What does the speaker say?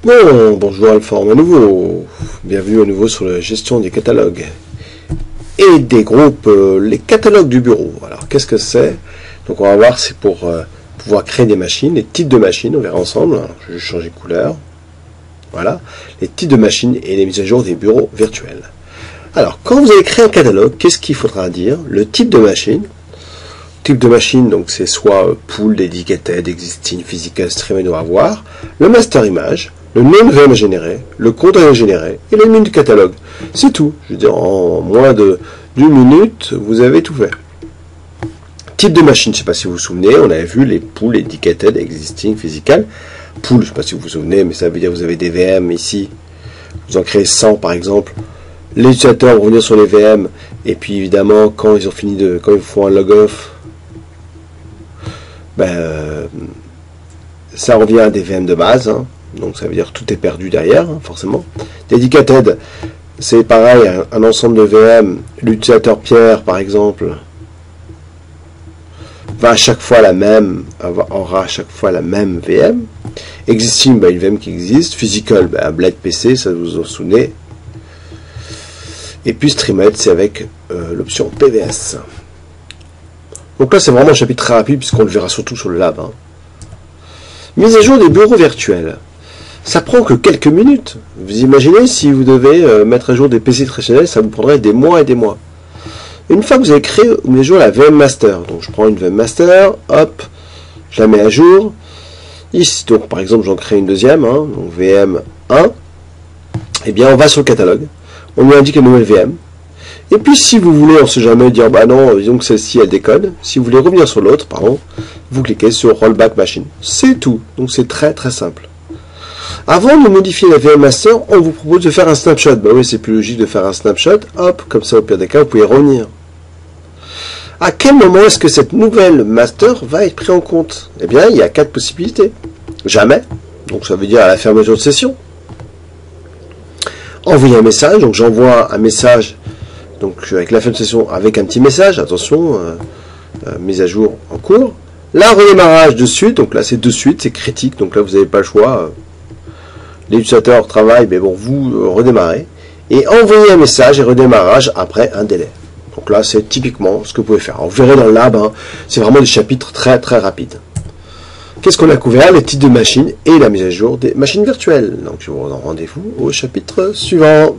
Bon, bonjour Alforme à nouveau. Bienvenue à nouveau sur la gestion des catalogues et des groupes, les catalogues du bureau. Alors, qu'est-ce que c'est? Donc, on va voir, c'est pour pouvoir créer des machines, les types de machines, on verra ensemble. Alors, je vais changer de couleur. Voilà, les types de machines et les mises à jour des bureaux virtuels. Alors, quand vous allez créer un catalogue, qu'est-ce qu'il faudra dire? Le type de machine. Type de machine, donc c'est soit pool, dedicated, existing, physical, streamed ou avoir, le master image, le nom de VM généré, le contenu généré et le nom du catalogue. C'est tout. Je veux dire, en moins d'une minute, vous avez tout fait. Type de machine, je ne sais pas si vous vous souvenez, on avait vu les pools, dedicated, existing, physical. Pool, je ne sais pas si vous vous souvenez, mais ça veut dire que vous avez des VM ici. Vous en créez 100 par exemple. Les utilisateurs vont venir sur les VM et puis évidemment, quand ils ont fini quand ils font un log-off, ça revient à des VM de base, hein. Donc ça veut dire que tout est perdu derrière, hein, forcément. Dedicated, c'est pareil, un ensemble de VM. L'utilisateur Pierre, par exemple, aura à chaque fois la même VM. Existing, une VM qui existe. Physical, un Blade PC, ça vous en souvenez. Et puis Streamed, c'est avec l'option PVS. Donc là, c'est vraiment un chapitre très rapide, puisqu'on le verra surtout sur le lab. Hein. Mise à jour des bureaux virtuels. Ça prend que quelques minutes. Vous imaginez, si vous devez mettre à jour des PC traditionnels, ça vous prendrait des mois et des mois. Une fois que vous avez créé, vous mettez à jour la VM Master. Donc je prends une VM Master, hop, je la mets à jour. Ici, donc par exemple, j'en crée une deuxième, hein, donc VM 1. Eh bien, on va sur le catalogue. On lui indique la nouvelle VM. Et puis, si vous voulez, on ne sait jamais, dire, bah non, disons que celle-ci, elle décode. Si vous voulez revenir sur l'autre, pardon, vous cliquez sur Rollback Machine. C'est tout. Donc, c'est très, très simple. Avant de modifier la VM Master, on vous propose de faire un snapshot. Bah oui, c'est plus logique de faire un snapshot. Hop, comme ça, au pire des cas, vous pouvez revenir. À quel moment est-ce que cette nouvelle master va être prise en compte? Eh bien, il y a 4 possibilités. Jamais. Donc, ça veut dire à la fermeture de session. Envoyer un message. Donc, j'envoie un message. Donc, avec la fin de session, avec un petit message, attention, mise à jour en cours. Là, redémarrage de suite, donc là, c'est de suite, c'est critique, donc là, vous n'avez pas le choix. Les utilisateurs travaillent, mais bon, vous redémarrez. Et envoyer un message et redémarrage après un délai. Donc là, c'est typiquement ce que vous pouvez faire. Alors, vous verrez dans le lab, hein, c'est vraiment des chapitres très, très rapides. Qu'est-ce qu'on a couvert? Les types de machines et la mise à jour des machines virtuelles. Donc, je vous donne rendez-vous au chapitre suivant.